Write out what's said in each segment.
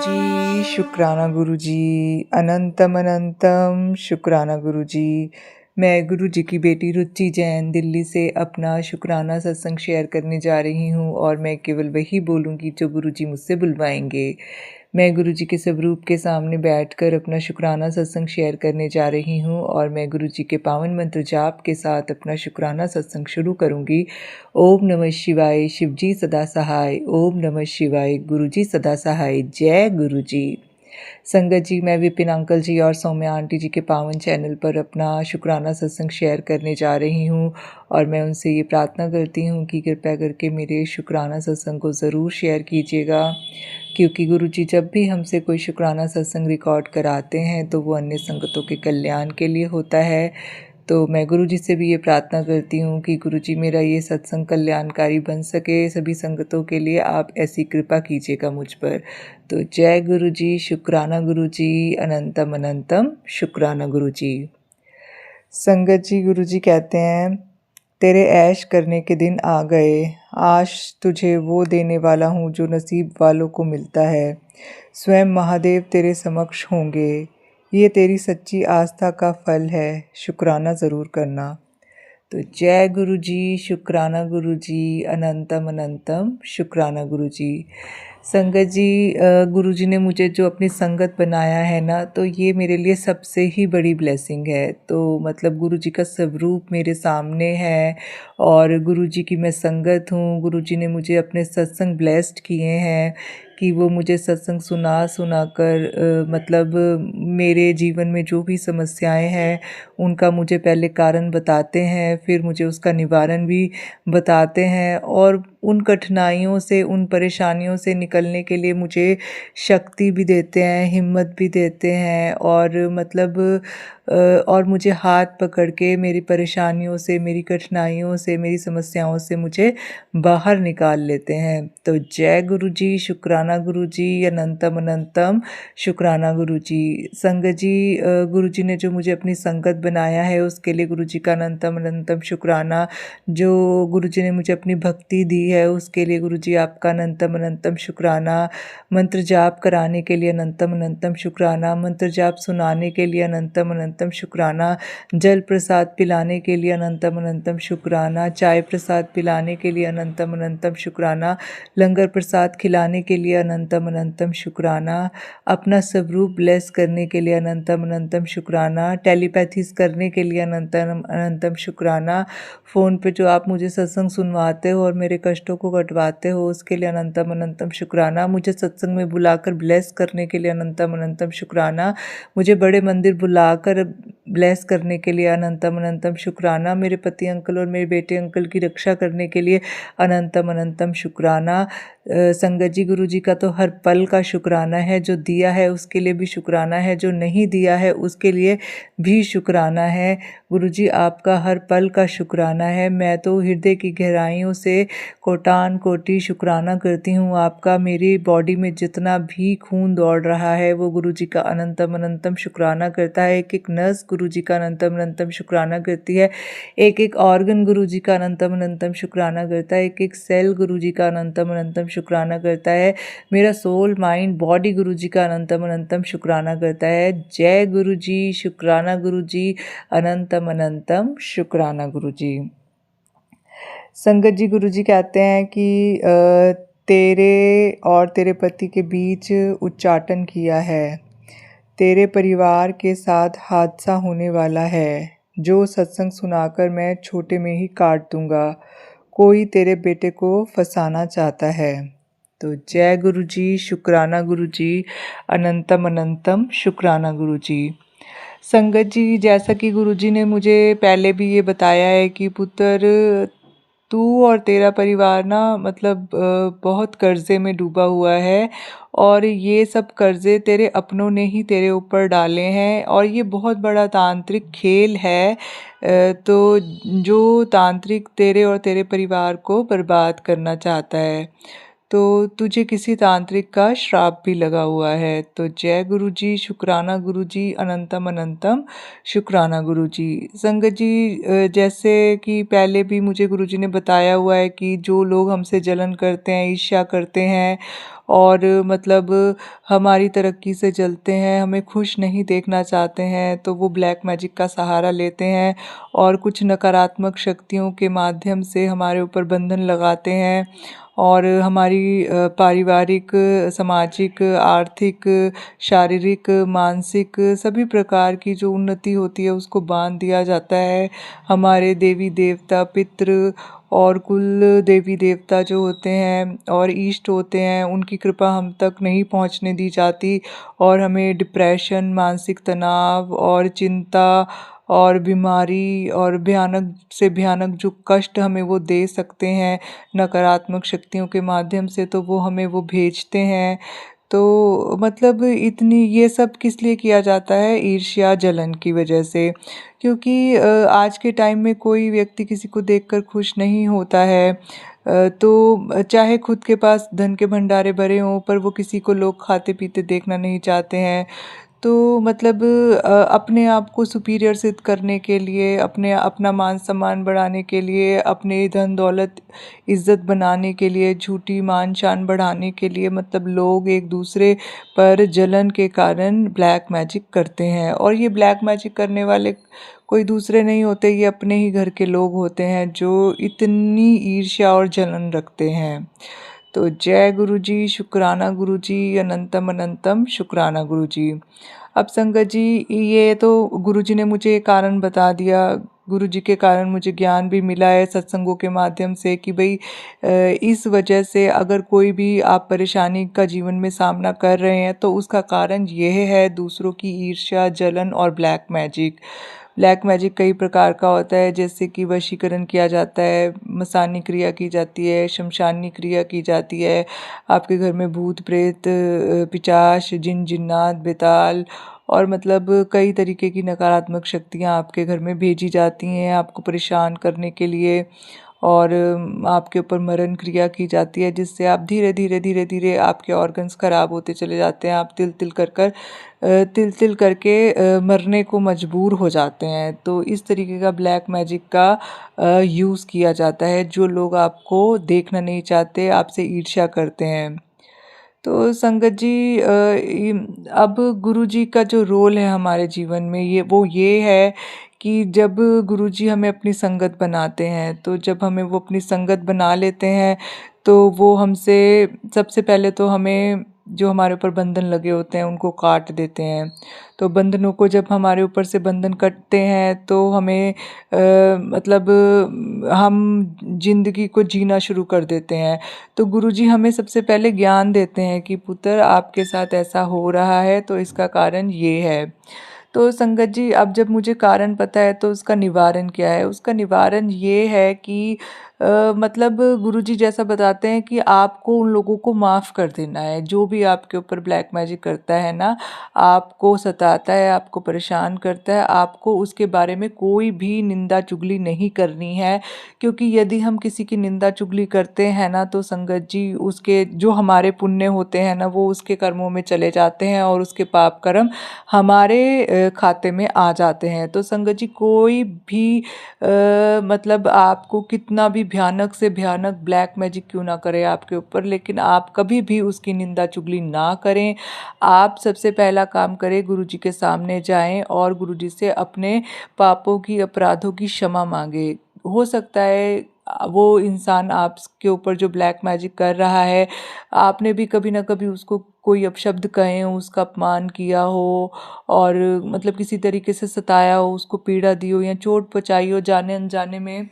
गुरुजी, शुक्राना गुरुजी, अनंतम अनंतम शुक्राना गुरुजी। मैं गुरुजी की बेटी रुचि जैन दिल्ली से अपना शुक्राना सत्संग शेयर करने जा रही हूँ और मैं केवल वही बोलूँगी जो गुरुजी मुझसे बुलवाएंगे। मैं गुरुजी के स्वरूप के सामने बैठकर अपना शुक्राना सत्संग शेयर करने जा रही हूँ और मैं गुरुजी के पावन मंत्र जाप के साथ अपना शुक्राना सत्संग शुरू करूँगी। ओम नमः शिवाय, शिवजी सदा सहाय। ओम नमः शिवाय, गुरुजी सदा सहाय। जय गुरुजी। संगत जी, मैं विपिन अंकल जी और सौम्या आंटी जी के पावन चैनल पर अपना शुक्राना सत्संग शेयर करने जा रही हूँ और मैं उनसे ये प्रार्थना करती हूँ कि कृपया करके मेरे शुक्राना सत्संग को ज़रूर शेयर कीजिएगा, क्योंकि गुरुजी जब भी हमसे कोई शुक्राना सत्संग रिकॉर्ड कराते हैं तो वो अन्य संगतों के कल्याण के लिए होता है। तो मैं गुरुजी से भी ये प्रार्थना करती हूँ कि गुरुजी मेरा ये सत्संग कल्याणकारी बन सके सभी संगतों के लिए, आप ऐसी कृपा कीजिएगा मुझ पर। तो जय गुरुजी, शुक्राना गुरुजी, अनंतम अनंतम शुक्राना गुरुजी। संगत जी, गुरुजी कहते हैं, तेरे ऐश करने के दिन आ गए, आज तुझे वो देने वाला हूँ जो नसीब वालों को मिलता है। स्वयं महादेव तेरे समक्ष होंगे, ये तेरी सच्ची आस्था का फल है, शुक्राना ज़रूर करना। तो जय गुरुजी, शुक्राना गुरुजी, अनंतम अनंतम शुक्राना गुरुजी। संगत जी, गुरुजी ने मुझे जो अपनी संगत बनाया है ना, तो ये मेरे लिए सबसे ही बड़ी ब्लेसिंग है। तो मतलब गुरुजी का स्वरूप मेरे सामने है और गुरुजी की मैं संगत हूँ। गुरुजी ने मुझे अपने सत्संग ब्लेस्ड किए हैं कि वो मुझे सत्संग सुना कर मतलब मेरे जीवन में जो भी समस्याएं हैं उनका मुझे पहले कारण बताते हैं, फिर मुझे उसका निवारण भी बताते हैं और उन कठिनाइयों से, उन परेशानियों से निकलने के लिए मुझे शक्ति भी देते हैं, हिम्मत भी देते हैं और मतलब और मुझे हाथ पकड़ के मेरी परेशानियों से, मेरी कठिनाइयों से, मेरी समस्याओं से मुझे बाहर निकाल लेते हैं। तो जय गुरुजी, शुक्राना गुरुजी, अनंतम अनंतम शुक्राना गुरुजी। संगत जी, गुरुजी ने जो मुझे अपनी संगत बनाया है उसके लिए गुरुजी का अनंतम अनंतम शुक्राना। जो गुरुजी ने मुझे अपनी भक्ति दी है उसके लिए गुरुजी आपका अनंतम अनंतम शुक्राना। मंत्र जाप कराने के लिए अनंतम अनंतम शुक्राना। मंत्र जाप सुनाने के लिए अनंतम अनंतम शुक्राना। जल प्रसाद पिलाने के लिए अनंतम अनंतम शुक्राना। चाय प्रसाद पिलाने के लिए अनंतम अनंतम शुक्राना। लंगर प्रसाद खिलाने के लिए अनंतम अनंतम शुक्राना। अपना स्वरूप ब्लेस करने के लिए अनंतम अनंतम शुक्राना। टेलीपैथीज करने के लिए अनंतम अनंतम शुक्राना। फ़ोन पे जो आप मुझे सत्संग सुनवाते हो और मेरे कष्टों को कटवाते हो उसके लिए अनंतम अनंतम शुक्राना। मुझे सत्संग में बुलाकर ब्लेस करने के लिए अनंतम अनंतम शुक्राना। मुझे बड़े मंदिर बुलाकर ब्लेस करने के लिए अनंतम अनंतम शुक्राना। मेरे पति अंकल और मेरे बेटे अंकल की रक्षा करने के लिए अनंतम अनंतम शुक्राना। संगत जी, गुरु जी का तो हर पल का शुक्राना है। जो दिया है उसके लिए भी शुक्राना है, जो नहीं दिया है उसके लिए भी शुक्राना है। गुरु जी, आपका हर पल का शुक्राना है। मैं तो हृदय की गहराइयों से कोटान कोटि शुक्राना करती हूँ आपका। मेरी बॉडी में जितना भी खून दौड़ रहा है वो गुरु जी का अनंतम अनंतम शुक्राना करता है। एक एक नस गुरु जी का अनंतम अनंतम शुक्राना करती है। एक एक ऑर्गन गुरु जी का अनंतम अनंतम शुक्राना करता है। एक एक सेल गुरु जी का अनंतम अनंतम शुक्राना करता है। मेरा सोल, माइंड, बॉडी गुरु जी का अनंतम अनंतम शुक्राना करता है। जय गुरु जी, शुक्राना गुरु जी, अनंतम अनंतम शुक्राना गुरु जी। संगत जी, गुरु जी कहते हैं कि तेरे और तेरे पति के बीच उच्चाटन किया है। तेरे परिवार के साथ हादसा होने वाला है। जो सत्संग सुनाकर मैं छोटे में ही काट दूंगा। कोई तेरे बेटे को फंसाना चाहता है। तो जय गुरु जी, शुक्राना गुरु जी, अनंतम अनंतम शुक्राना गुरु जी। संगत जी, जैसा कि गुरुजी ने मुझे पहले भी ये बताया है कि पुत्र, तू और तेरा परिवार ना मतलब बहुत कर्जे में डूबा हुआ है और ये सब कर्जे तेरे अपनों ने ही तेरे ऊपर डाले हैं और ये बहुत बड़ा तांत्रिक खेल है। तो जो तांत्रिक तेरे और तेरे परिवार को बर्बाद करना चाहता है। तो तुझे किसी तांत्रिक का श्राप भी लगा हुआ है। तो जय गुरु जी, शुक्राना गुरु जी, अनंतम अनंतम शुक्राना गुरु जी। संगत जी, जैसे कि पहले भी मुझे गुरु जी ने बताया हुआ है कि जो लोग हमसे जलन करते हैं, ईर्ष्या करते हैं और मतलब हमारी तरक्की से जलते हैं, हमें खुश नहीं देखना चाहते हैं, तो वो ब्लैक मैजिक का सहारा लेते हैं और कुछ नकारात्मक शक्तियों के माध्यम से हमारे ऊपर बंधन लगाते हैं और हमारी पारिवारिक, सामाजिक, आर्थिक, शारीरिक, मानसिक सभी प्रकार की जो उन्नति होती है उसको बांध दिया जाता है। हमारे देवी देवता, पितृ और कुल देवी देवता जो होते हैं और इष्ट होते हैं, उनकी कृपा हम तक नहीं पहुंचने दी जाती और हमें डिप्रेशन, मानसिक तनाव और चिंता और बीमारी और भयानक से भयानक जो कष्ट हमें वो दे सकते हैं नकारात्मक शक्तियों के माध्यम से, तो वो हमें वो भेजते हैं। तो मतलब इतनी ये सब किस लिए किया जाता है? ईर्ष्या, जलन की वजह से। क्योंकि आज के टाइम में कोई व्यक्ति किसी को देखकर खुश नहीं होता है। तो चाहे खुद के पास धन के भंडारे भरे हों, पर वो किसी को लोग खाते पीते देखना नहीं चाहते हैं। तो मतलब अपने आप को सुपीरियर सिद्ध करने के लिए, अपना मान सम्मान बढ़ाने के लिए, अपने धन दौलत इज़्ज़त बनाने के लिए, झूठी मान शान बढ़ाने के लिए, मतलब लोग एक दूसरे पर जलन के कारण ब्लैक मैजिक करते हैं। और ये ब्लैक मैजिक करने वाले कोई दूसरे नहीं होते, ये अपने ही घर के लोग होते हैं जो इतनी ईर्ष्या और जलन रखते हैं। तो जय गुरु जी, शुक्राना गुरु जी, अनंतम अनंतम शुक्राना गुरु जी। अब संगत जी, ये तो गुरु जी ने मुझे कारण बता दिया। गुरु जी के कारण मुझे ज्ञान भी मिला है सत्संगों के माध्यम से कि भाई इस वजह से अगर कोई भी आप परेशानी का जीवन में सामना कर रहे हैं तो उसका कारण यह है दूसरों की ईर्ष्या, जलन और ब्लैक मैजिक। ब्लैक मैजिक कई प्रकार का होता है, जैसे कि वशीकरण किया जाता है, मसानी क्रिया की जाती है, शमशानी क्रिया की जाती है, आपके घर में भूत प्रेत, पिशाच, जिन जिन्नात, बेताल और मतलब कई तरीके की नकारात्मक शक्तियाँ आपके घर में भेजी जाती हैं आपको परेशान करने के लिए। और आपके ऊपर मरण क्रिया की जाती है, जिससे आप धीरे धीरे धीरे धीरे आपके ऑर्गन्स ख़राब होते चले जाते हैं। आप तिल तिल करके मरने को मजबूर हो जाते हैं। तो इस तरीके का ब्लैक मैजिक का यूज़ किया जाता है। जो लोग आपको देखना नहीं चाहते, आपसे ईर्ष्या करते हैं। तो संगत जी, अब गुरु जी का जो रोल है हमारे जीवन में, ये है कि जब गुरु जी हमें अपनी संगत बनाते हैं, तो जब हमें वो अपनी संगत बना लेते हैं तो वो हमसे सबसे पहले तो हमें जो हमारे ऊपर बंधन लगे होते हैं उनको काट देते हैं। तो बंधनों को जब हमारे ऊपर से बंधन कटते हैं तो हमें मतलब हम जिंदगी को जीना शुरू कर देते हैं। तो गुरुजी हमें सबसे पहले ज्ञान देते हैं कि पुत्र, आपके साथ ऐसा हो रहा है तो इसका कारण ये है। तो संगत जी, अब जब मुझे कारण पता है तो उसका निवारण क्या है? उसका निवारण ये है कि मतलब गुरुजी जैसा बताते हैं कि आपको उन लोगों को माफ़ कर देना है, जो भी आपके ऊपर ब्लैक मैजिक करता है ना, आपको सताता है, आपको परेशान करता है, आपको उसके बारे में कोई भी निंदा चुगली नहीं करनी है। क्योंकि यदि हम किसी की निंदा चुगली करते हैं ना, तो संगत जी उसके जो हमारे पुण्य होते हैं ना, वो उसके कर्मों में चले जाते हैं और उसके पाप कर्म हमारे खाते में आ जाते हैं। तो संगत जी, कोई भी मतलब आपको कितना भी भयानक से भयानक ब्लैक मैजिक क्यों ना करे आपके ऊपर, लेकिन आप कभी भी उसकी निंदा चुगली ना करें। आप सबसे पहला काम करें, गुरुजी के सामने जाएं और गुरुजी से अपने पापों की, अपराधों की क्षमा मांगे। हो सकता है वो इंसान आपके ऊपर जो ब्लैक मैजिक कर रहा है, आपने भी कभी ना कभी उसको कोई अपशब्द कहे हो, उसका अपमान किया हो और मतलब किसी तरीके से सताया हो, उसको पीड़ा दी हो या चोट पहुँचाई हो जाने अनजाने में।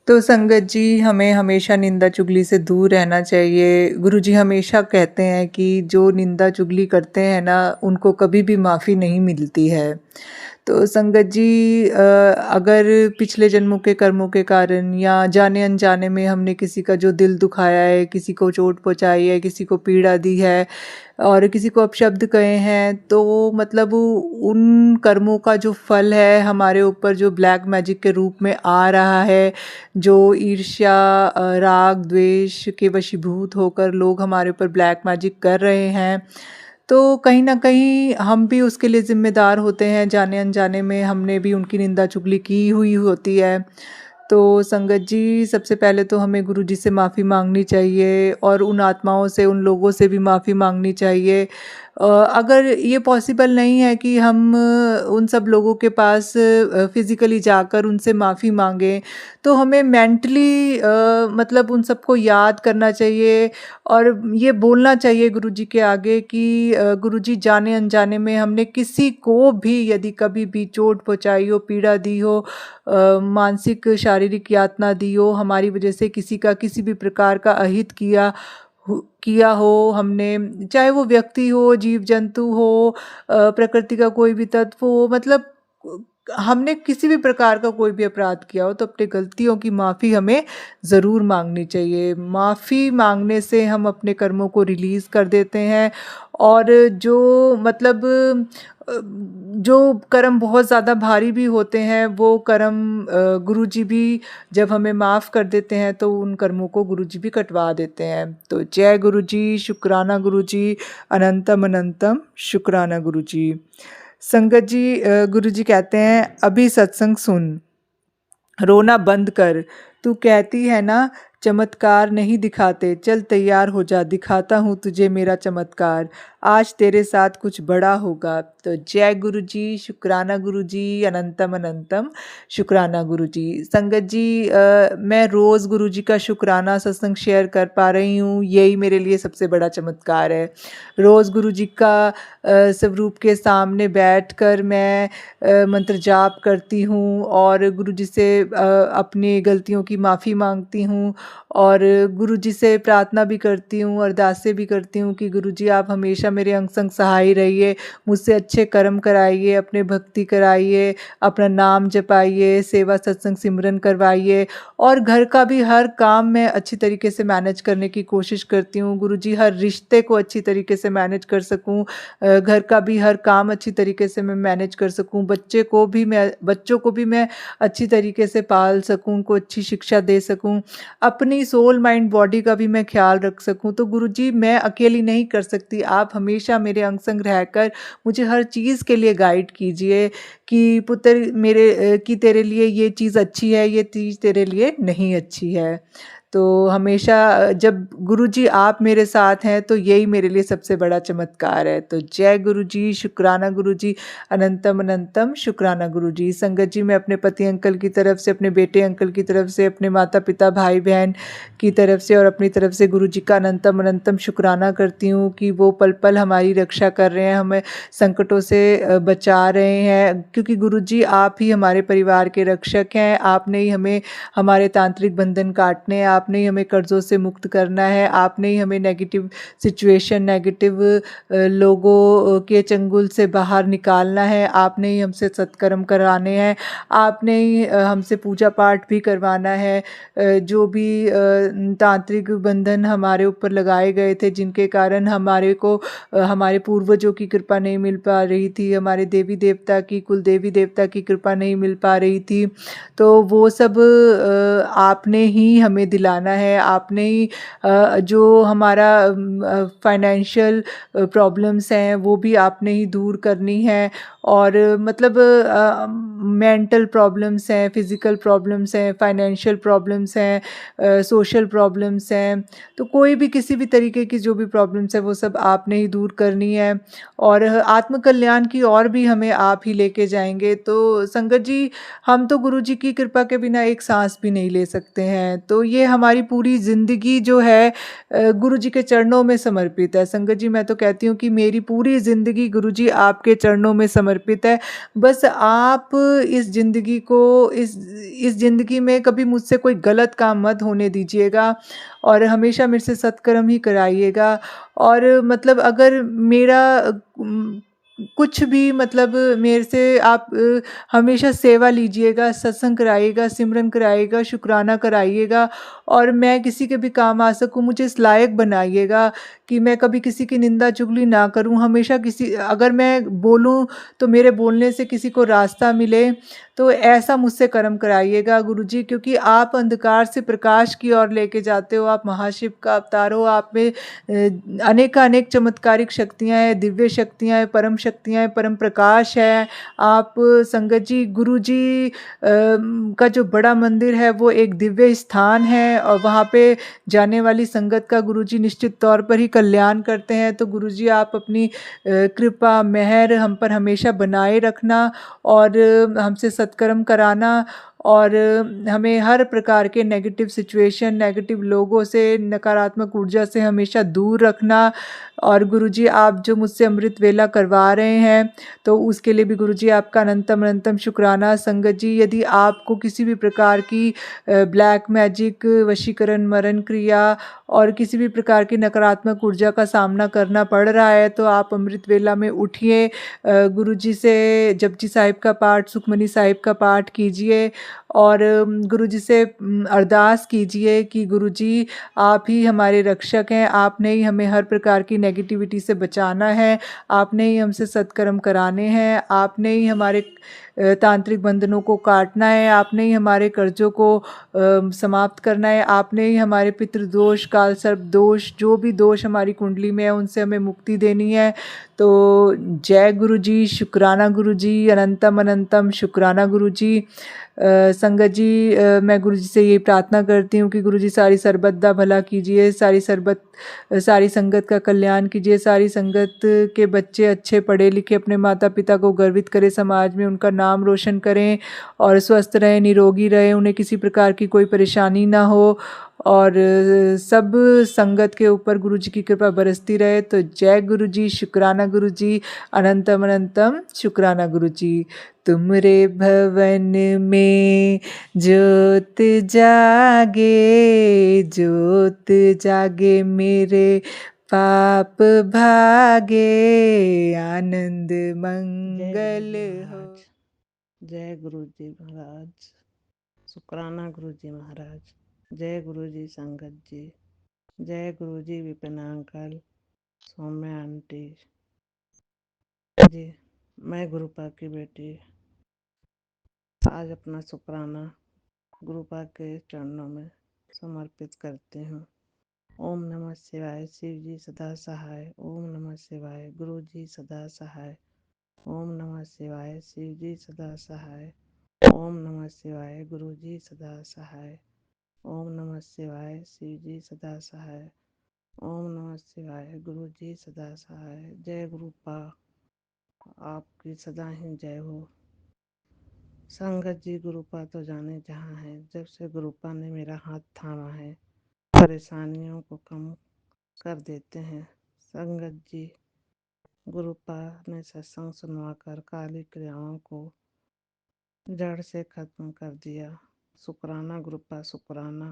तो संगत जी, हमें हमेशा निंदा चुगली से दूर रहना चाहिए। गुरुजी हमेशा कहते हैं कि जो निंदा चुगली करते हैं ना, उनको कभी भी माफ़ी नहीं मिलती है। तो संगत जी अगर पिछले जन्मों के कर्मों के कारण या जाने अनजाने में हमने किसी का जो दिल दुखाया है, किसी को चोट पहुँचाई है, किसी को पीड़ा दी है और किसी को अपशब्द कहे हैं, तो मतलब उन कर्मों का जो फल है हमारे ऊपर जो ब्लैक मैजिक के रूप में आ रहा है, जो ईर्ष्या राग द्वेष के वशीभूत होकर लोग हमारे ऊपर ब्लैक मैजिक कर रहे हैं, तो कहीं न कहीं हम भी उसके लिए ज़िम्मेदार होते हैं, जाने अनजाने में हमने भी उनकी निंदा चुगली की हुई होती है। तो संगत जी सबसे पहले तो हमें गुरुजी से माफ़ी माँगनी चाहिए और उन आत्माओं से, उन लोगों से भी माफ़ी माँगनी चाहिए। अगर ये पॉसिबल नहीं है कि हम उन सब लोगों के पास फ़िज़िकली जाकर उनसे माफ़ी माँगें, तो हमें मेंटली मतलब उन सबको याद करना चाहिए और ये बोलना चाहिए गुरुजी के आगे कि गुरुजी जाने अनजाने में हमने किसी को भी यदि कभी भी चोट पहुँचाई हो, पीड़ा दी हो, मानसिक शारीरिक यातना दी हो, हमारी वजह से किसी का किसी भी प्रकार का अहित किया हो हमने, चाहे वो व्यक्ति हो, जीव जंतु हो, प्रकृति का कोई भी तत्व हो, मतलब हमने किसी भी प्रकार का कोई भी अपराध किया हो तो अपनी गलतियों की माफ़ी हमें ज़रूर मांगनी चाहिए। माफ़ी मांगने से हम अपने कर्मों को रिलीज़ कर देते हैं और जो मतलब जो कर्म बहुत ज़्यादा भारी भी होते हैं वो कर्म गुरुजी भी जब हमें माफ़ कर देते हैं तो उन कर्मों को गुरुजी भी कटवा देते हैं। तो जय गुरुजी, शुक्राना गुरुजी, अनंतम अनंतम शुक्राना गुरुजी। संगत जी गुरुजी कहते हैं अभी सत्संग सुन, रोना बंद कर, तू कहती है ना चमत्कार नहीं दिखाते, चल तैयार हो जा, दिखाता हूँ तुझे मेरा चमत्कार, आज तेरे साथ कुछ बड़ा होगा। तो जय गुरुजी, शुक्राना गुरुजी, अनंतम अनंतम शुक्राना गुरुजी। संगत जी मैं रोज़ गुरुजी का शुक्राना सत्संग शेयर कर पा रही हूँ, यही मेरे लिए सबसे बड़ा चमत्कार है। रोज़ गुरुजी का स्वरूप के सामने बैठकर मैं मंत्र जाप करती हूँ और गुरुजी से अपनी गलतियों की माफ़ी मांगती हूँ और गुरुजी से प्रार्थना भी करती हूँ, अरदासें भी करती हूँ कि गुरुजी आप हमेशा मेरे अंग संग सहाय रहिए, मुझसे अच्छे कर्म कराइए, अपने भक्ति कराइए, अपना नाम जपाइए, सेवा सत्संग सिमरन करवाइए और घर का भी हर काम मैं अच्छी तरीके से मैनेज करने की कोशिश करती हूँ। गुरुजी हर रिश्ते को अच्छी तरीके से मैनेज कर सकूँ, घर का भी हर काम अच्छी तरीके से मैं मैनेज कर सकूँ, बच्चों को भी मैं अच्छी तरीके से पाल सकूँ, उनको अच्छी शिक्षा दे सकूँ, अपनी सोल माइंड बॉडी का भी मैं ख्याल रख सकूँ। तो गुरुजी मैं अकेली नहीं कर सकती, आप हमेशा मेरे अंग संग रहकर मुझे हर चीज़ के लिए गाइड कीजिए कि पुत्र मेरे कि तेरे लिए ये चीज़ अच्छी है, ये चीज़ तेरे लिए नहीं अच्छी है। तो हमेशा जब गुरुजी आप मेरे साथ हैं तो यही मेरे लिए सबसे बड़ा चमत्कार है। तो जय गुरुजी, शुक्राना गुरुजी, अनंतम अनंतम शुक्राना गुरुजी। संगत जी मैं अपने पति अंकल की तरफ से, अपने बेटे अंकल की तरफ से, अपने माता पिता भाई बहन की तरफ से और अपनी तरफ से गुरुजी का अनंतम अनंतम शुक्राना करती हूँ कि वो पल पल हमारी रक्षा कर रहे हैं, हमें संकटों से बचा रहे हैं, क्योंकि गुरुजी आप ही हमारे परिवार के रक्षक हैं। आपने ही हमें हमारे तांत्रिक बंधन काटने हैं, आपने ही हमें कर्ज़ों से मुक्त करना है, आपने ही हमें नेगेटिव सिचुएशन, नेगेटिव लोगों के चंगुल से बाहर निकालना है, आपने ही हमसे सत्कर्म कराने हैं, आपने ही हमसे पूजा पाठ भी करवाना है। जो भी तांत्रिक बंधन हमारे ऊपर लगाए गए थे जिनके कारण हमारे को हमारे पूर्वजों की कृपा नहीं मिल पा रही थी, हमारे देवी देवता की, कुल देवी देवता की कृपा नहीं मिल पा रही थी, तो वो सब आपने ही हमें दिलाना है। आपने ही जो हमारा फाइनेंशियल प्रॉब्लम्स हैं वो भी आपने ही दूर करनी है और मतलब मेंटल प्रॉब्लम्स हैं, फिज़िकल प्रॉब्लम्स हैं, फाइनेंशियल प्रॉब्लम्स हैं, सोशल प्रॉब्लम्स हैं, तो कोई भी किसी भी तरीके की जो भी प्रॉब्लम्स है वो सब आपने ही दूर करनी है और आत्मकल्याण की ओर भी हमें आप ही लेके जाएंगे। तो संगत जी हम तो गुरुजी की कृपा के बिना एक सांस भी नहीं ले सकते हैं, तो ये हमारी पूरी ज़िंदगी जो है गुरुजी के चरणों में समर्पित है। संगत जी मैं तो कहती हूँ कि मेरी पूरी ज़िंदगी गुरुजी आपके चरणों में समर्पित है। बस आप इस ज़िंदगी में कभी मुझसे कोई गलत काम मत होने दीजिएगा और हमेशा मेरे से सत्कर्म ही कराइएगा और मतलब अगर कुछ भी मतलब मेरे से आप हमेशा सेवा लीजिएगा, सत्संग कराइएगा, सिमरन कराइएगा, शुकराना कराइएगा और मैं किसी के भी काम आ सकूँ, मुझे इस लायक बनाइएगा कि मैं कभी किसी की निंदा-चुगली ना करूँ। हमेशा किसी अगर मैं बोलूँ, तो मेरे बोलने से किसी को रास्ता मिले, तो ऐसा मुझसे कर्म कराइएगा गुरुजी, क्योंकि आप अंधकार से प्रकाश की ओर लेके जाते हो, आप महाशिव का अवतार हो, आप में अनेकानेक चमत्कारिक शक्तियाँ हैं, दिव्य शक्तियाँ हैं, परम प्रकाश है। आप संगत जी, गुरु जी का जो बड़ा मंदिर है वो एक दिव्य स्थान है और वहाँ पे जाने वाली संगत का गुरुजी निश्चित तौर पर ही कल्याण करते हैं। तो गुरुजी आप अपनी कृपा, मेहर हम पर हमेशा बनाए रखना और हमसे सत्कर्म कराना और हमें हर प्रकार के नेगेटिव सिचुएशन, नेगेटिव लोगों से, नकारात्मक ऊर्जा से हमेशा दूर रखना। और गुरुजी आप जो मुझसे अमृत वेला करवा रहे हैं, तो उसके लिए भी गुरुजी आपका अनंतम अनंतम शुक्राना। संगत जी, यदि आपको किसी भी प्रकार की ब्लैक मैजिक, वशीकरण, मरण क्रिया और किसी भी प्रकार की नकारात्मक ऊर्जा का सामना करना पड़ रहा है, तो आप अमृत वेला में उठिए, गुरुजी से जपजी साहिब का पाठ, सुखमनी साहिब का पाठ कीजिए और गुरुजी से अरदास कीजिए कि गुरुजी आप ही हमारे रक्षक हैं, आपने ही हमें हर प्रकार की नेगेटिविटी से बचाना है, आपने ही हमसे सत्कर्म कराने हैं, आपने ही हमारे तांत्रिक बंधनों को काटना है, आपने ही हमारे कर्जों को समाप्त करना है, आपने ही हमारे पितृदोष, काल सर्प दोष, जो भी दोष हमारी कुंडली में है उनसे हमें मुक्ति देनी है। तो जय गुरु जी, शुक्राना गुरु जी, अनंतम अनंतम शुक्राना गुरु जी। संगत जी, मैं गुरु जी से ये प्रार्थना करती हूँ कि गुरु जी सारी सरबत दा भला कीजिए, सारी संगत का कल्याण कीजिए, सारी संगत के बच्चे अच्छे पढ़े लिखे अपने माता पिता को गर्वित करें, समाज में उनका नाम रोशन करें और स्वस्थ रहें, निरोगी रहें, उन्हें किसी प्रकार की कोई परेशानी ना हो और सब संगत के ऊपर गुरु जी की कृपा बरसती रहे। तो जय गुरु जी, शुक्राना गुरु जी, अनंतम अनंतम शुक्राना गुरु जी। तुमरे भवन में ज्योत जागे, ज्योत जागे मेरे पाप भागे, आनंद जय गुरु मंगल जी हो। महाराज। जय गुरु जी महाराज। शुक्राना गुरु जी महाराज। जय गुरु जी संगत जी। जय गुरु जी विपिन अंकल, सौम्या आंटी जी। मैं गुरुपा की बेटी आज अपना शुक्राना गुरुपा के चरणों में समर्पित करती हूँ। ओम नमः शिवाय, शिव जी सदा सहाय। ओम नमः शिवाय, गुरु जी सदा सहाय। ओम नमः शिवाय, शिव जी सदा सहाय। ओम नमः शिवाय, गुरु जी सदा सहाय। ओम नमः शिवाय, शिव जी सदा सहाय। ओम नमः शिवाय, गुरु जी सदा सहाय। जय गुरुपा, आपकी सदा ही जय हो। संगत जी, गुरुपा तो जाने जहाँ है। जब से गुरुपा ने मेरा हाथ थामा है, परेशानियों को कम कर देते हैं। संगत जी, गुरुपा ने सत्संग सुनवाकर काली क्रियाओं को जड़ से खत्म कर दिया। शुक्राना गुरुपा, शुक्राना,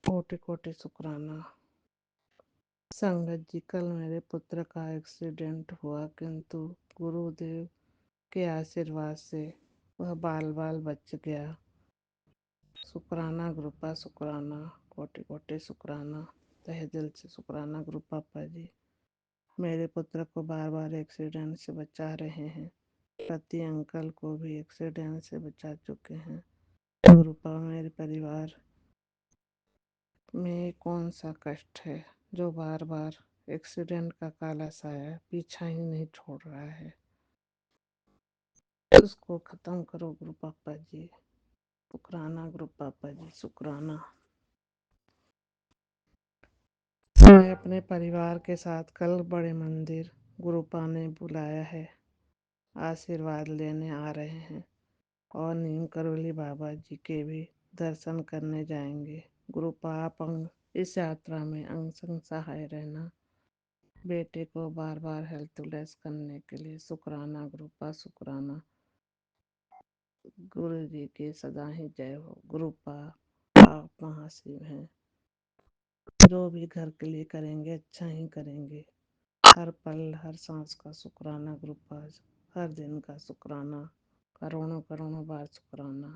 कोटि कोटि शुक्राना। संगत जी, कल मेरे पुत्र का एक्सीडेंट हुआ, किंतु गुरुदेव के आशीर्वाद से वह बाल बाल बच गया। शुक्राना गुरुपा, शुक्राना, कोटि कोटि शुक्राना, तहे दिल से शुक्राना गुरु पापा जी। मेरे पुत्र को बार बार एक्सीडेंट से बचा रहे हैं। पति अंकल को भी एक्सीडेंट से बचा चुके हैं। गुरुपा, मेरे परिवार में कौन सा कष्ट है जो बार बार एक्सीडेंट का काला साया पीछा ही नहीं छोड़ रहा है। उसको खत्म करो गुरु पापा जी। शुक्राना गुरु पापा जी, शुक्राना। मैं अपने परिवार के साथ कल बड़े मंदिर गुरुपा ने बुलाया है, आशीर्वाद लेने आ रहे हैं और नीम करोली बाबा जी के भी दर्शन करने जाएंगे। गुरुपा, आप इस यात्रा में अंग संग सहाय रहना। बेटे को बार बार हेल्थलेस करने के लिए शुक्राना गुरुपा, शुक्राना। गुरु जी की सदा ही जय हो। गुरुपा, आप महाशिव हैं, जो भी घर के लिए करेंगे अच्छा ही करेंगे। हर पल हर सांस का शुक्राना गुरुपा, हर दिन का शुक्राना, करोड़ों करोड़ों बार शुक्राना।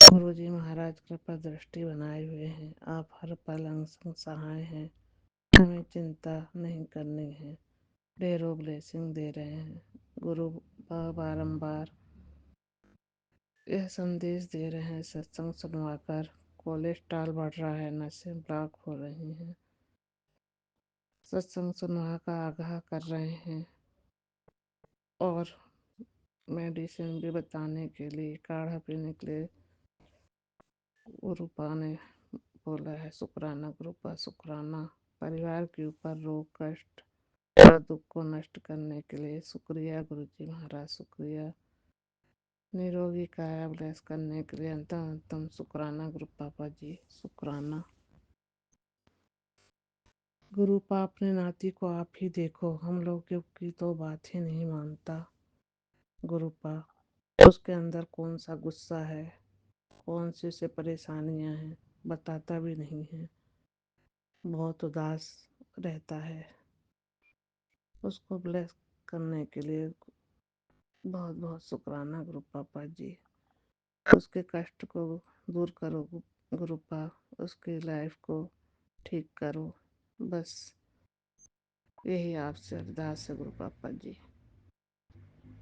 गुरु जी महाराज कृपा दृष्टि बनाए हुए हैं, आप हर पल अंग संग सहाय हैं, हमें चिंता नहीं करनी है, ढेरों ब्लेसिंग दे रहे हैं। गुरु बारंबार यह संदेश दे रहे हैं, सत्संग सुनवाकर कोलेस्ट्रॉल बढ़ रहा है, नसें ब्लॉक हो रही हैं, सत्संग सुनवा का आगाह कर रहे हैं और मेडिसिन भी बताने के लिए, काढ़ा पीने के लिए गुरुपा ने बोला है शुक्राना गुरुपा शुक्राना। परिवार के ऊपर रोग कष्ट और दुख को नष्ट करने के लिए शुक्रिया गुरुजी महाराज, शुक्रिया। निरोगी काया ब्लेस करने के लिए अंतम शुक्राना गुरु पापा जी, शुक्राना। गुरुपा अपने नाती को आप ही देखो, हम लोग की तो बात ही नहीं मानता। गुरुपा उसके अंदर कौन सा गुस्सा है, कौन सी से परेशानियां हैं, बताता भी नहीं है, बहुत उदास रहता है। उसको ब्लेस करने के लिए बहुत बहुत शुक्राना गुरु पापा जी। उसके कष्ट को दूर करो गुरुपा, उसकी लाइफ को ठीक करो, बस यही आपसे अरदास है गुरु पापा जी।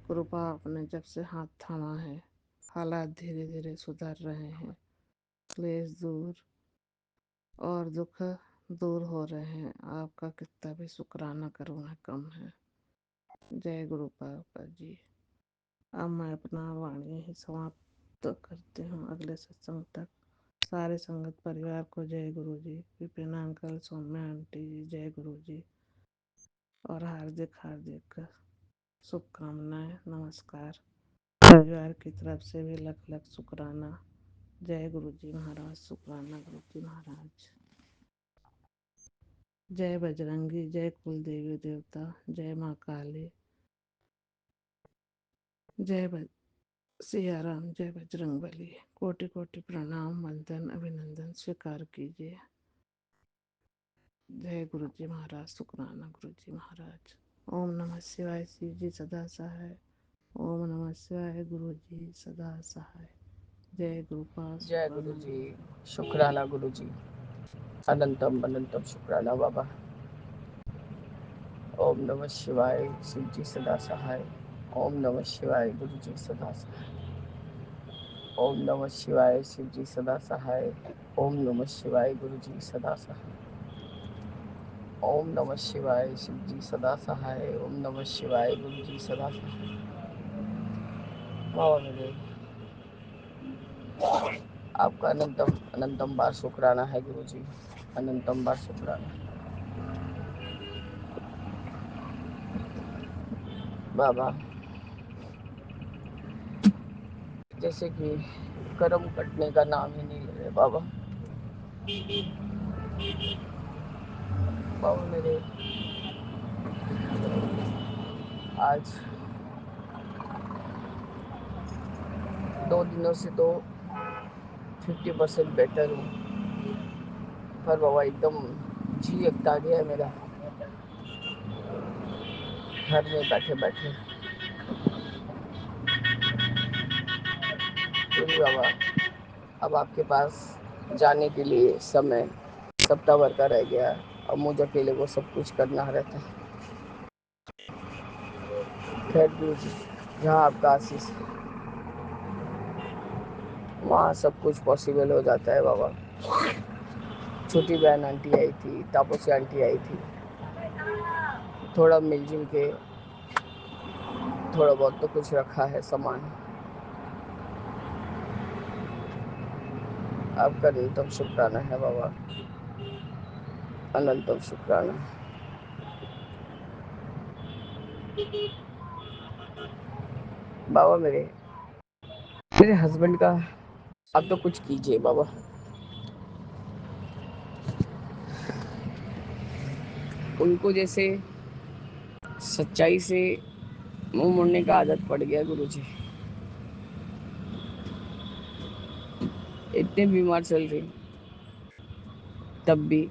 गुरुपा आपने जब से हाथ थामा है, हालात धीरे धीरे सुधर रहे हैं, क्लेश दूर और दुख दूर हो रहे हैं। आपका कितना भी शुक्राना करूँ कम है। जय गुरु पापा जी। अब मैं अपना वाणी ही समाप्त करती हूँ। अगले सत्संग तक सारे संगत परिवार को जय गुरु जी। विपिन अंकल, सौम्या आंटी जी, जय गुरु जी और हार्दिक हार्दिक शुभकामनाएं, नमस्कार। परिवार की तरफ से भी लख लख शुक्राना। जय गुरु जी महाराज, शुक्राना गुरु जी महाराज। जय बजरंगी, जय कुल देवी देवता, जय माँ काली, जय सिया राम, जय बजरंग बली। कोटि कोटि प्रणाम, वंदन अभिनंदन स्वीकार कीजिए। जय गुरु जी महाराज, शुक्राना गुरु जी महाराज। ओम नमः शिवाय, शिव जी सदा सहाय। ओम नमः शिवाय, गुरु जी सदा सहाय। जय गुरुपाल, जय गुरु जी, शुक्राना गुरु जी, अनंतम अनंतम शुक्राना बाबा। ओम नमः शिवाय, शिव जी सदा सहाय। ओम नमः शिवाय, गुरु जी सदा सहाय। ओम नमः शिवाय, शिव जी सदा सहाय। ओम नमः शिवाय, गुरु जी सदा सहाय। ओम नमः शिवाय, शिव जी सदा सहाय। ओम नमः शिवाय, गुरु जी सदा सहाय। बाबा मेरे, आपका अनंतम अनंतम बार शुक्राना है गुरु जी, अनंतम बार शुक्राना बाबा। जैसे कि कर्म कटने का नाम ही नहीं ले रहे बाबा। बाबा मेरे, आज 2 दिनों से तो 50% बेटर हूँ, पर बाबा एकदम जी एकता गया है मेरा घर में बैठे बैठे। क्योंकि बाबा अब आपके पास जाने के लिए समय सप्ताह भर का रह गया है, अब मुझे अकेले को सब कुछ करना रहता है। खैर गुरु जी, जहाँ आपका आशीष है वहाँ सब कुछ पॉसिबल हो जाता है बाबा। छोटी बहन आंटी आई थी, तापसी आंटी आई थी, थोड़ा मिलजुल के थोड़ा बहुत तो कुछ रखा है सामान। आपका अनंतम शुक्राना है बाबा, अनंतम शुक्राना। बाबा मेरे मेरे हस्बैंड का आप तो कुछ कीजिए बाबा। उनको जैसे सच्चाई से मुंह मोड़ने का आदत पड़ गया गुरुजी। इतने बीमार चल रही तब भी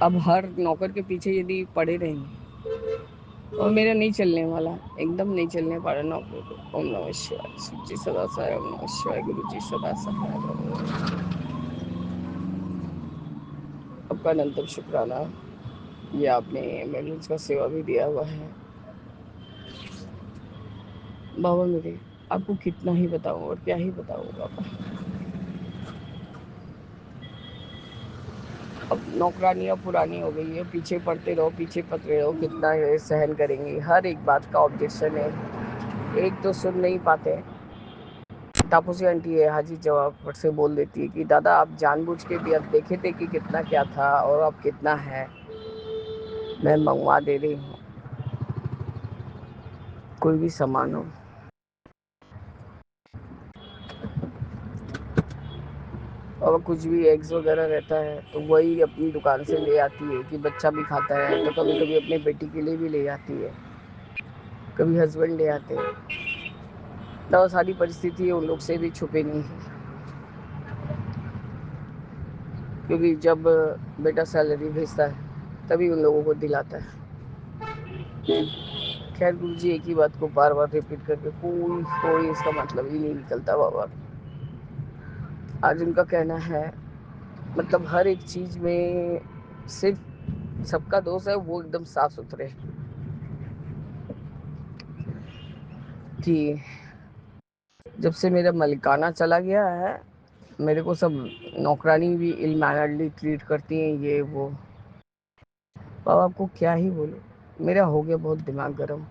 अब हर नौकर के पीछे यदि पड़े रहेंगे और मेरा नहीं चलने वाला, एकदम नहीं चलने वाला नौकरी को। ओम नमः शिवाय, शिव जी सदा सहाय। ओम नमः शिवाय, गुरु जी सदा सहाय। आपका अनंतम शुक्राना, ये आपने एम्बुलेंस का सेवा भी दिया हुआ है। बाबा मेरे, आपको कितना ही बताऊं और क्या ही बताऊं बाबा। अब नौकरानियाँ पुरानी हो गई है, पीछे पड़ते रहो, पीछे पड़ते रहो, कितना सहन करेंगे। हर एक बात का ऑब्जेक्शन है, एक तो सुन नहीं पाते। तापसी आंटी है हाजी जवाब फट से बोल देती है कि दादा आप जानबूझ के भी अब देखे थे कि कितना क्या था और अब कितना है, मैं मंगवा दे रही हूँ। कोई भी सामान हो, और कुछ भी एग्स वगैरह रहता है तो वही अपनी दुकान से ले आती है कि बच्चा भी खाता है, तो कभी कभी अपने बेटी के लिए भी ले आती है, कभी हस्बैंड ले आते हैं। तो सारी परिस्थिति उन लोग से भी छुपे नहीं है, क्योंकि जब बेटा सैलरी भेजता है तभी उन लोगों को दिलाता है। खैर गुरु जी, एक ही बात को बार बार रिपीट करके कोई इसका मतलब ही नहीं निकलता बाबा। आज उनका कहना है, मतलब हर एक चीज में सिर्फ सबका दोष है, वो एकदम साफ सुथरे कि जब से मेरा मलिकाना चला गया है, मेरे को सब नौकरानी भी इल मैनरली ट्रीट करती हैं, ये वो। बाबा आपको क्या ही बोलो, मेरा हो गया बहुत दिमाग गर्म।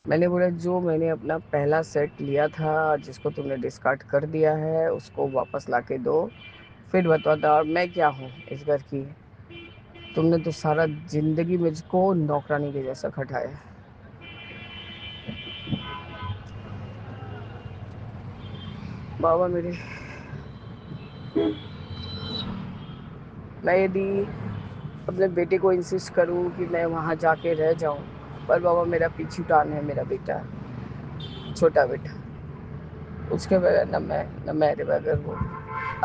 मैंने बोला जो मैंने अपना पहला सेट लिया था जिसको तुमने डिस्कार्ड कर दिया है उसको वापस ला के दो, फिर बताता और मैं क्या हूँ इस घर की। तुमने तो सारा जिंदगी मुझको नौकरानी के जैसा खटाया। बाबा मेरे, मैं यदि अपने बेटे को इंसिस्ट करूं कि मैं वहां जाके रह जाऊं, पर बाबा मेरा पीछूटान है, मेरा बेटा, छोटा बेटा, उसके बगैर न मैं न मेरे बगैर वो।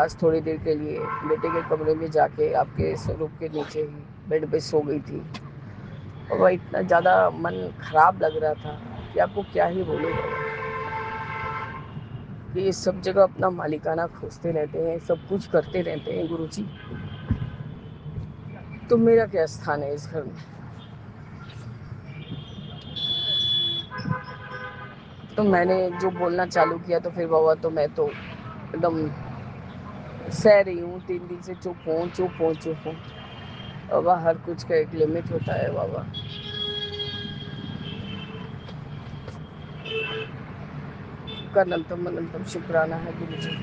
आज थोड़ी देर के लिए बेटे के कमरे में जाके आपके स्वरूप के नीचे ही बेड पे सो गई थी, और वह इतना ज़्यादा मन खराब लग रहा था कि आपको क्या ही बोलूँ बाबा। कि ये सब जगह अपना मालिकाना खोजते रहते हैं, सब कुछ करते रहते हैं गुरु जी, तो मेरा क्या स्थान है इस घर में। तो मैंने जो बोलना चालू किया तो फिर बाबा तो मैं तो एकदम सह रही हूँ, 3 दिन से चुप हूँ चुप हूँ चुप हूँ। बाबा हर कुछ का एक लिमिट होता है बाबा। का अनंतम अनंतम शुक्राना है गुरु जी।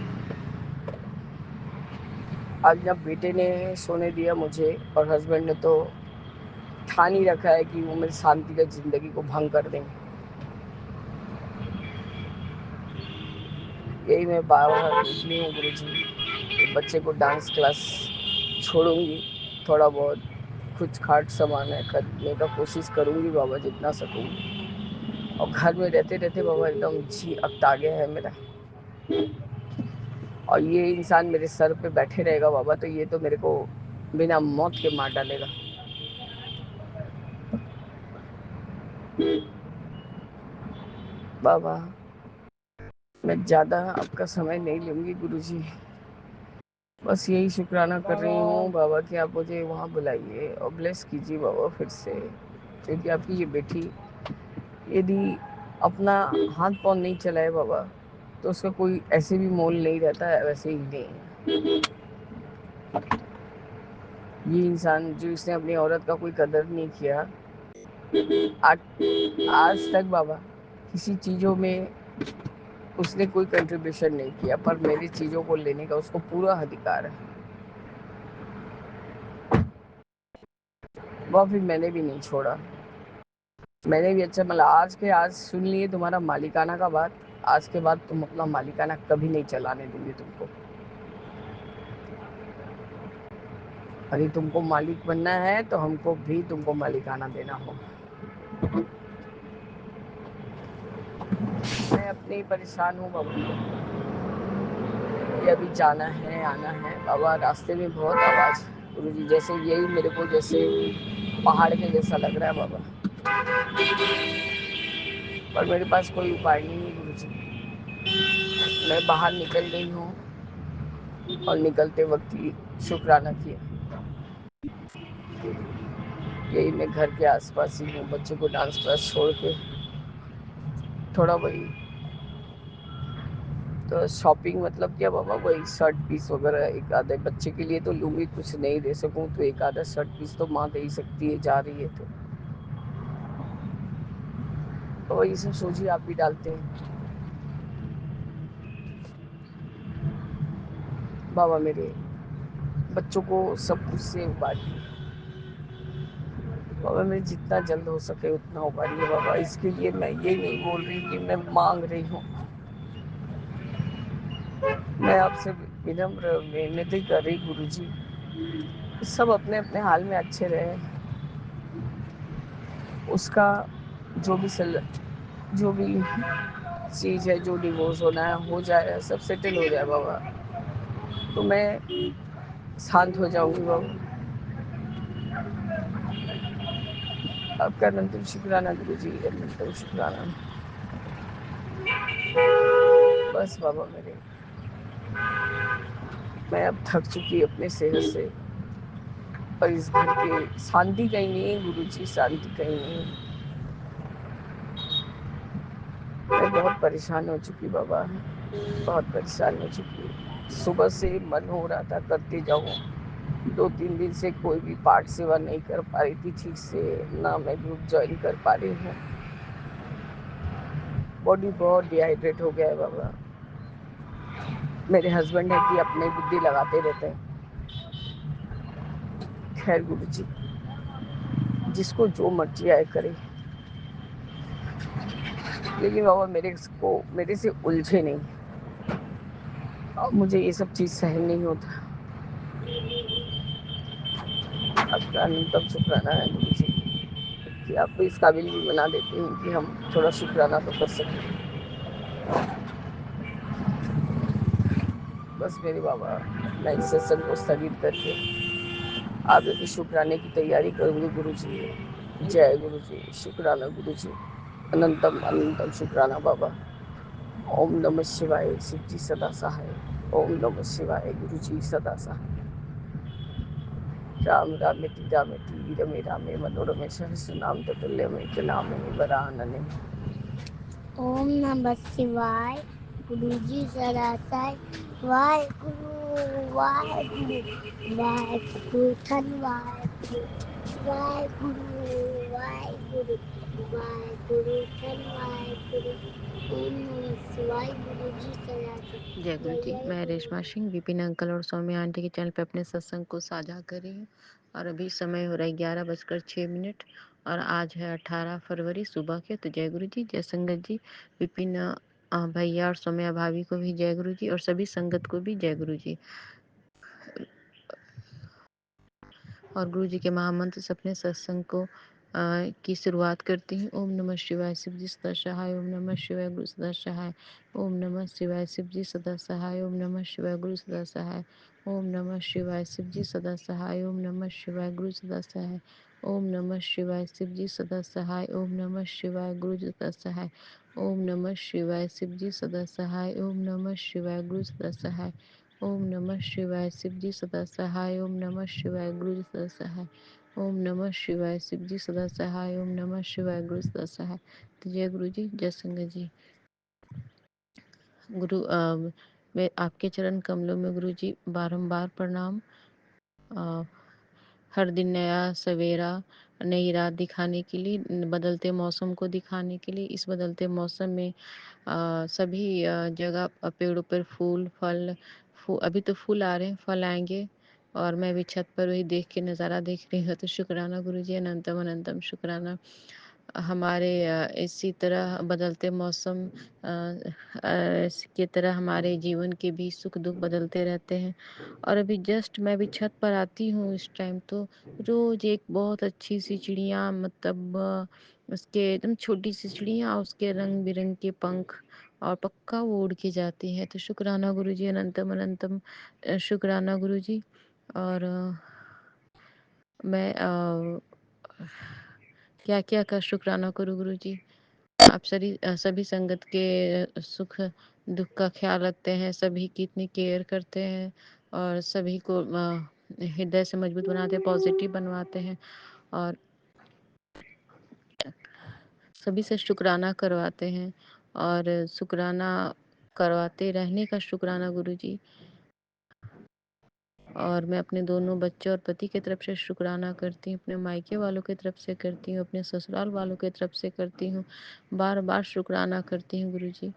आज जब बेटे ने सोने दिया मुझे और हस्बैंड ने तो ठान ही रखा है कि वो मेरी शांति का जिंदगी को भंग कर देंगे। यही मैं बार बार निकली हूँ गुरु जी, बच्चे को डांस क्लास छोड़ूंगी, थोड़ा बहुत कुछ खाट सामान है खरीदने का कोशिश करूंगी बाबा जितना सकूंगी। और घर में रहते रहते बाबा एकदम जी अकता गया है मेरा, और ये इंसान मेरे सर पे बैठे रहेगा बाबा तो ये तो मेरे को बिना मौत के मार डालेगा। बाबा मैं ज़्यादा आपका समय नहीं लूँगी गुरुजी, बस यही शुक्राना कर रही हूँ बाबा कि आप मुझे वहाँ बुलाइए और ब्लेस कीजिए बाबा फिर से, क्योंकि आपकी ये बेटी यदि अपना हाथ पाँव नहीं चलाए बाबा तो उसका कोई ऐसे भी मोल नहीं रहता है, वैसे ही नहीं। ये इंसान जो इसने अपनी औरत का कोई कदर नहीं किया आज तक बाबा, किसी चीज़ों में उसने कोई कंट्रीब्यूशन नहीं किया, पर मेरी चीज़ों को लेने का उसको पूरा अधिकार है। वह फिर मैंने भी नहीं छोड़ा, मैंने भी अच्छा मतलब आज के आज सुन लिए तुम्हारा मालिकाना का बात, आज के बाद तुम अपना मालिकाना कभी नहीं चलाने देंगे तुमको। यदि तुमको मालिक बनना है तो हमको भी तुमको मालिकाना देना होगा। मैं अपने ही परेशान हूँ बाबा, ये अभी जाना है आना है बाबा, रास्ते में बहुत आवाज़ है। गुरुजी जैसे यही मेरे को जैसे पहाड़ के जैसा लग रहा है बाबा, पर मेरे पास कोई उपाय नहीं है गुरुजी। मैं बाहर निकल गई हूँ और निकलते वक्त ही शुक्राना किया। यही मैं घर के आसपास ही हूँ, बच्चों को डांस क्लास छोड़ के थोड़ा वही तो शॉपिंग मतलब क्या बाबा, वही शर्ट पीस वगैरह एक आधे बच्चे के लिए तो लूँगी, कुछ नहीं दे सकूँ तो एक आधा शर्ट पीस तो माँ दे ही सकती है, जा रही है तो वही सब सोचिए आप भी डालते हैं बाबा। मेरे बच्चों को सब कुछ से उबारिए बाबा, मैं जितना जल्द हो सके उतना उबारिए बाबा। इसके लिए मैं ये नहीं बोल रही कि मैं मांग रही हूँ, मैं आपसे विनम्र विनती कर रही गुरुजी, सब अपने अपने हाल में अच्छे रहे। उसका जो भी जो भी चीज़ है, जो डिवोर्स होना है हो जाए, सब सेटल हो जाए बाबा, तो मैं शांत हो जाऊंगी बाबा। आपका अनंतम शुक्राना गुरुजी, अनंतम शुक्राना। बस बाबा मेरे, मैं अब थक चुकी अपने सेहत से, और इस घर की शांति कहीं नहीं है गुरुजी, शांति कहीं नहीं है। मैं बहुत परेशान हो चुकी बाबा, बहुत परेशान हो चुकी है। सुबह से मन हो रहा था करते जाऊँ, 2-3 दिन से कोई भी पाठ सेवा नहीं कर पा रही थी ठीक से, ना मैं ग्रुप ज्वाइन कर पा रही हूँ। बॉडी बहुत डिहाइड्रेट हो गया है बाबा। मेरे हस्बैंड है कि अपनी बुद्धि लगाते रहते हैं। खैर गुरु जी, जिसको जो मर्जी आए करे, लेकिन बाबा मेरे से उलझे नहीं। अब मुझे ये सब चीज़ सहन नहीं होता। आपका अनंतम शुक्राना है गुरु जी कि आपको इस काबिल भी बना देते हैं कि हम थोड़ा शुक्राना तो कर सकें। बस मेरे बाबा, मैं इस सत्संग को स्थगित करके आगे की शुक्राने की तैयारी करूँगी गुरु जी। जय गुरु जी, शुक्राना गुरु जी, अनंतम अनंतम शुक्राना बाबा। ओम नमः शिवाय, शिव जी सदा सहाय। ओम नमः शिवाय, गुरु जी सदा सहाय। राम रामेति रामेति रमे रामे मनोरमे सहस्र नाम ततुल्यमे च नामे वरानने। ओम नमः शिवाय, गुरु जी सदासाय। वाहेगुरु वाहेगुरु वाहेगुरु धन्यवाद। वाहेगुरु वाहेगुरु वाहेगुरु धन्यवाद। ओम नमः शिवाय, गुरु जी सदासाय। जय गुरु जी। मैं रेशमा सिंह विपिन अंकल और सौम्या आंटी के चैनल पे अपने सत्संग को साझा कर रही हूँ, और अभी समय हो रहा है 11:06 और आज है 18 फरवरी सुबह के। तो जय गुरु जी, जय संगत जी, विपिन भैया और सौम्या भाभी को भी जय गुरु जी, और सभी संगत को भी जय गुरु जी। और गुरु जी के महामंत्र से अपने सत्संग को की शुरुआत करती हूँ। ओम नमः शिवाय, शिव जी सदा सहाय। ओम नमः शिवाय, गुरु सदा सहाय। ओम नमः शिवाय, शिव जी सदा सहाय। ओम नमः शिवाय, गुरु सदा सहाय। ओम नमः शिवाय, शिव जी सदा सहाय। ओम नमः शिवाय, गुरु सदा सहाय। ओम नमः शिवाय, शिव जी सदा सहाय। ओम नमः शिवाय, गुरु सदा सहाय। ओम नमः शिवाय, शिव जी सदा सहाय। ओम नमः शिवाय, गुरु सदा सहाय। ओम नमः शिवाय, शिव जी सदा सहाय। ओम नमः शिवाय, गुरु जी सदा सहाय। ओम नमः शिवाय, शिव जी सदा सहाय। ओम नमः शिवाय, गुरु सदा सहाय। तो जय गुरु जी, जय संगत जी। गुरु मैं आपके चरण कमलों में गुरु जी बारंबार प्रणाम। हर दिन नया सवेरा, नई रात दिखाने के लिए, बदलते मौसम को दिखाने के लिए। इस बदलते मौसम में सभी जगह पेड़ों पर फूल फल अभी तो फूल आ रहे हैं, फल आएंगे, और मैं भी छत पर वही देख के नज़ारा देख रही हूँ। तो शुक्राना गुरु जी, अनंतम अनंतम शुक्राना। हमारे इसी तरह बदलते मौसम की तरह हमारे जीवन के भी सुख दुख बदलते रहते हैं। और अभी जस्ट मैं भी छत पर आती हूँ इस टाइम, तो रोज एक बहुत अच्छी सी चिड़िया, मतलब उसके एकदम छोटी सी चिड़िया, उसके रंग बिरंगे पंख, और पक्का वो उड़ के जाती है। तो शुक्राना गुरु जी, अनंतम अनंतम शुक्राना गुरु जी। और मैं क्या-क्या का शुक्राना करूँ गुरुजी? आप सभी संगत के सुख दुख का ख्याल रखते हैं, सभी की इतनी केयर करते हैं और सभी को हृदय से मजबूत बनाते हैं, पॉजिटिव बनवाते हैं और सभी से शुक्राना करवाते हैं और शुक्राना करवाते रहने का शुक्राना गुरुजी। और मैं अपने दोनों बच्चों और पति की तरफ से शुक्राना करती हूँ, अपने मायके वालों की तरफ से करती हूँ, अपने ससुराल वालों की तरफ से करती हूँ, बार-बार शुक्राना करती हूँ गुरुजी।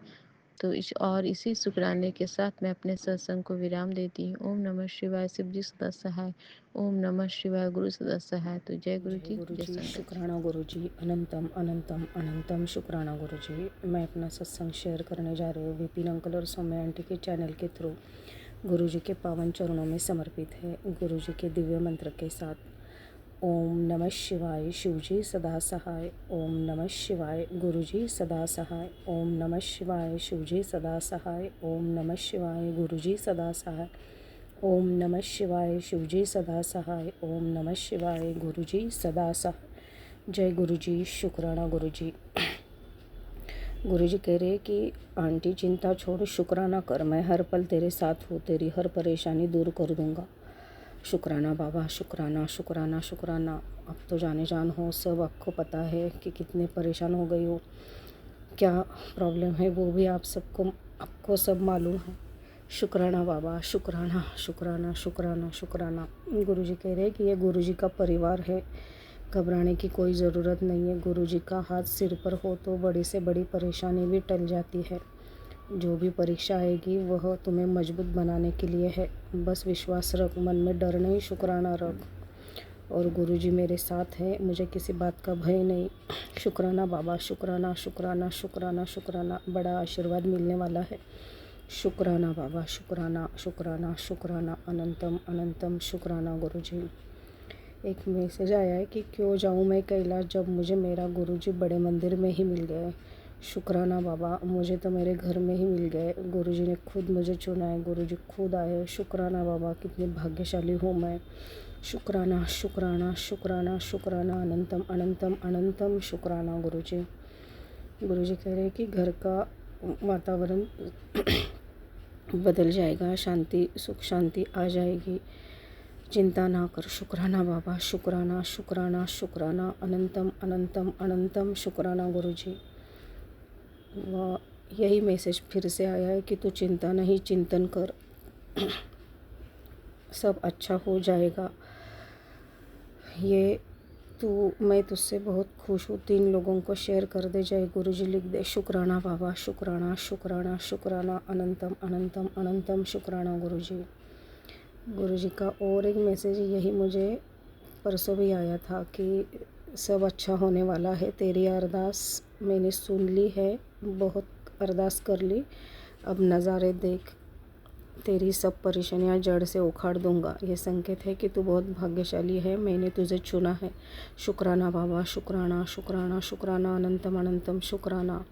तो इसी शुक्राने के साथ मैं अपने सत्संग को विराम देती हूँ। ओम नमः शिवाय, शिव जी सदा सहाय। ओम नमः शिवाय, गुरु सदा सहाय। तो जय गुरु जय जी, गुरु जय जी, संगत जी। शुक्राना गुरु जी, अनंतम अनंतम अनंतम शुक्राना गुरु जी। मैं अपना सत्संग शेयर करने जा रही हूँ विपिन अंकल और सौम्या आंटी के चैनल के थ्रू। गुरु जी के पावन चरणों में समर्पित है। गुरु जी के दिव्य मंत्र के साथ ओम नमः शिवाय, शिवजी सदा सहाय। ओम नमः शिवाय, गुरु जी सदा सहाय। ओम नमः शिवाय, शिवजी सदा सहाय। ओम नमः शिवाय, गुरु जी सदा सहाय। ओम नमः शिवाय, शिवजी सदा सहाय। ओम नमः शिवाय, गुरु जी सदा सहाय। जय गुरु जी, शुक्राना गुरु जी। गुरु जी कह रहे कि आंटी चिंता छोड़, शुक्राना कर, मैं हर पल तेरे साथ हूँ, तेरी हर परेशानी दूर कर दूँगा। शुक्राना बाबा, शुक्राना शुक्राना शुक्राना। अब तो जाने जान हो, सब आपको पता है कि कितने परेशान हो गई हो, क्या प्रॉब्लम है वो भी आपको सब मालूम है। शुक्राना बाबा, शुक्राना शुक्राना शुक्राना शुक्राना। गुरु जी कह रहे हैं कि ये गुरु जी का परिवार है, घबराने की कोई ज़रूरत नहीं है। गुरु जी का हाथ सिर पर हो तो बड़ी से बड़ी परेशानी भी टल जाती है। जो भी परीक्षा आएगी वह तुम्हें मजबूत बनाने के लिए है। बस विश्वास रख, मन में डर नहीं, शुक्राना रख। और गुरु जी मेरे साथ हैं, मुझे किसी बात का भय नहीं। शुक्राना बाबा, शुक्राना शुक्राना शुक्राना शुक्राना। बड़ा आशीर्वाद मिलने वाला है। शुक्राना बाबा, शुक्राना शुक्राना शुक्राना। अनंतम अनंतम शुक्राना गुरु जी। एक मैसेज आया है कि क्यों जाऊँ मैं कैलाश जब मुझे मेरा गुरु जी बड़े मंदिर में ही मिल गए। शुक्राना बाबा, मुझे तो मेरे घर में ही मिल गए। गुरु जी ने खुद मुझे चुना है, गुरु जी खुद आए। शुक्राना बाबा, कितनी भाग्यशाली हूँ मैं। शुक्राना शुक्राना शुक्राना शुक्राना। अनंतम अनंतम अनंतम शुक्राना गुरु जी। गुरु जी कह रहे हैं कि घर का वातावरण बदल जाएगा, शांति सुख शांति आ जाएगी, चिंता ना कर। शुक्राना बाबा, शुक्राना शुक्राना शुक्राना। अनंतम अनंतम अनंतम शुक्राना गुरु जी। यही मैसेज फिर से आया है कि तू चिंता नहीं, चिंतन कर, सब अच्छा हो जाएगा। मैं तुझसे बहुत खुश हूँ, 3 लोगों को शेयर कर दे। जय गुरु जी लिख दे। शुक्राना बाबा, शुक्राना शुक्राना शुक्राना। अनंतम अनंतम अनंतम शुक्राना गुरु जी। गुरु जी का और एक मैसेज यही मुझे परसों भी आया था कि सब अच्छा होने वाला है, तेरी अरदास मैंने सुन ली है, बहुत अरदास कर ली, अब नज़ारे देख, तेरी सब परेशानियां जड़ से उखाड़ दूंगा। ये संकेत है कि तू बहुत भाग्यशाली है, मैंने तुझे चुना है। शुक्राना बाबा, शुक्राना शुक्राना शुक्राना। अनंतम अनंतम शुक्राना।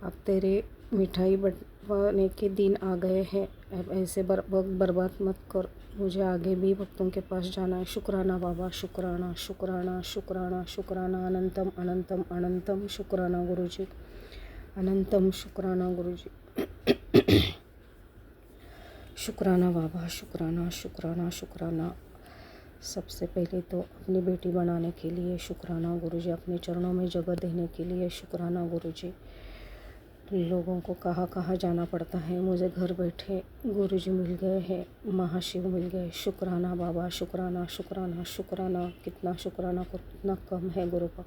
अब तेरे मिठाई बंटवाने के दिन आ गए हैं, अब ऐसे वक्त बर्बाद मत कर, मुझे आगे भी भक्तों के पास जाना है। शुक्राना बाबा, शुक्राना शुक्राना शुक्राना शुक्राना। अनंतम अनंतम अनंतम शुक्राना गुरु जी। अनंतम शुक्राना गुरु जी। शुक्राना बाबा, शुक्राना शुक्राना शुक्राना। सबसे पहले तो अपनी बेटी बनाने के लिए शुक्राना गुरु जी, अपने चरणों में जगह देने के लिए शुक्राना गुरु जी। लोगों को कहाँ कहाँ जाना पड़ता है, मुझे घर बैठे गुरु जी मिल गए हैं, महाशिव मिल गए। शुक्राना बाबा, शुक्राना शुक्राना शुक्राना। कितना शुक्राना कितना कम है गुरु का।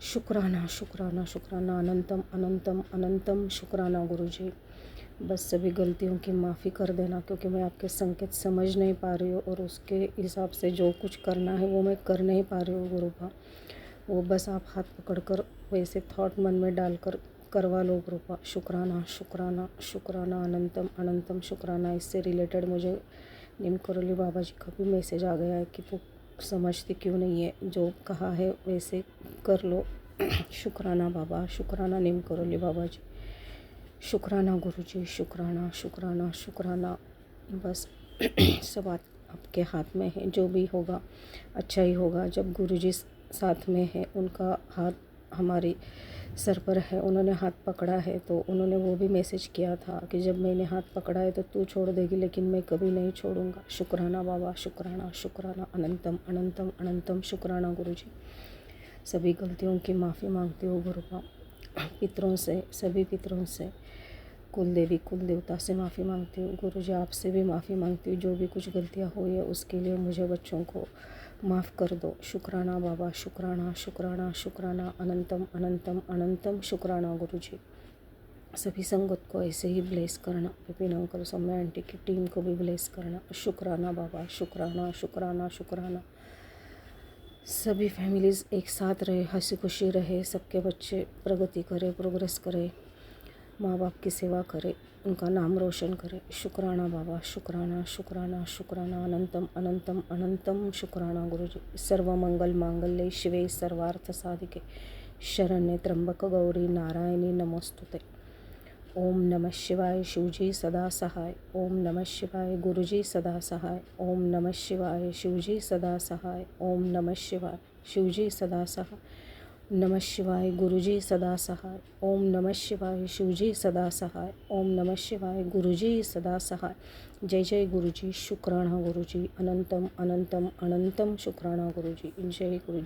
शुक्राना शुक्राना शुक्राना। अनंतम अनंतम अनंतम शुक्राना गुरु जी। बस सभी गलतियों की माफ़ी कर देना, क्योंकि मैं आपके संकेत समझ नहीं पा रही हूँ और उसके हिसाब से जो कुछ करना है वो मैं कर नहीं पा रही हूँ गुरु का। वो बस आप हाथ पकड़कर वैसे थॉट मन में डालकर करवा लो गुरु का। शुक्राना शुक्राना शुक्राना। अनंतम अनंतम शुक्राना। इससे रिलेटेड मुझे नीम करोली बाबा जी का भी मैसेज आ गया है कि तू समझती क्यों नहीं है, जो कहा है वैसे कर लो। शुक्राना बाबा, शुक्राना नीम करोली बाबा जी। शुक्राना गुरु जी, शुक्राना शुक्राना शुक्राना। बस सब आपके हाथ में है, जो भी होगा अच्छा ही होगा। जब गुरुजी साथ में है, उनका हाथ हमारे सर पर है, उन्होंने हाथ पकड़ा है, तो उन्होंने वो भी मैसेज किया था कि जब मैंने हाथ पकड़ा है तो तू छोड़ देगी, लेकिन मैं कभी नहीं छोड़ूंगा। शुक्राना बाबा, शुक्राना, शुक्राना, अनंतम अनंतम अनंतम शुक्राना गुरुजी। सभी गलतियों की माफ़ी मांगती हूँ गुरु का, पितरों से, सभी पितरों से, कुल देवी कुल देवता से माफ़ी मांगती हूँ। गुरुजी आपसे भी माफ़ी मांगती हूँ, जो भी कुछ गलतियाँ हुई है उसके लिए मुझे बच्चों को माफ़ कर दो। शुक्राना बाबा, शुक्राना, शुक्राना, शुक्राना, अनंतम अनंतम अनंतम शुक्राना गुरुजी। सभी संगत को ऐसे ही ब्लेस करना, विपिन अंकल, सौम्या आंटी की टीम को भी ब्लेस करना। शुक्राना बाबा, शुक्राना, शुक्राना, शुक्राना। सभी फैमिलीज़ एक साथ रहे, हंसी खुशी रहे, सबके बच्चे प्रगति करें, प्रोग्रेस करें, माँ बाप की सेवा करें, उनका नाम रोशन करें। शुक्राना बाबा, शुक्राना, शुक्राना, शुक्राना, अनंतम अनंतम अनंतम शुक्राना गुरुजी। सर्वमंगल मांगल्ये शिवे सर्वार्थ साधिके शरण्ये त्र्यंबक गौरी नारायणी नमोस्तुते। ओम नमः शिवाय, शिवजी सदा सहाय। ओम नमः शिवाय, गुरुजी सदा सहाय। ओम नमः शिवाय, शिवजी सदा सहाय। ओम नमः शिवाय, शिवजी सदा सहाय। नमः शिवाय, गुरुजी सदा सहाय। ओम नमः शिवाय, शिवजी सदा सहाय। ओम नमः शिवाय, गुरुजी सदा सहाय। जय जय गुरुजी, शुक्राना गुरुजी, अनंतम अनंतम अनंतम शुक्राना गुरुजी, जय गुरुजी।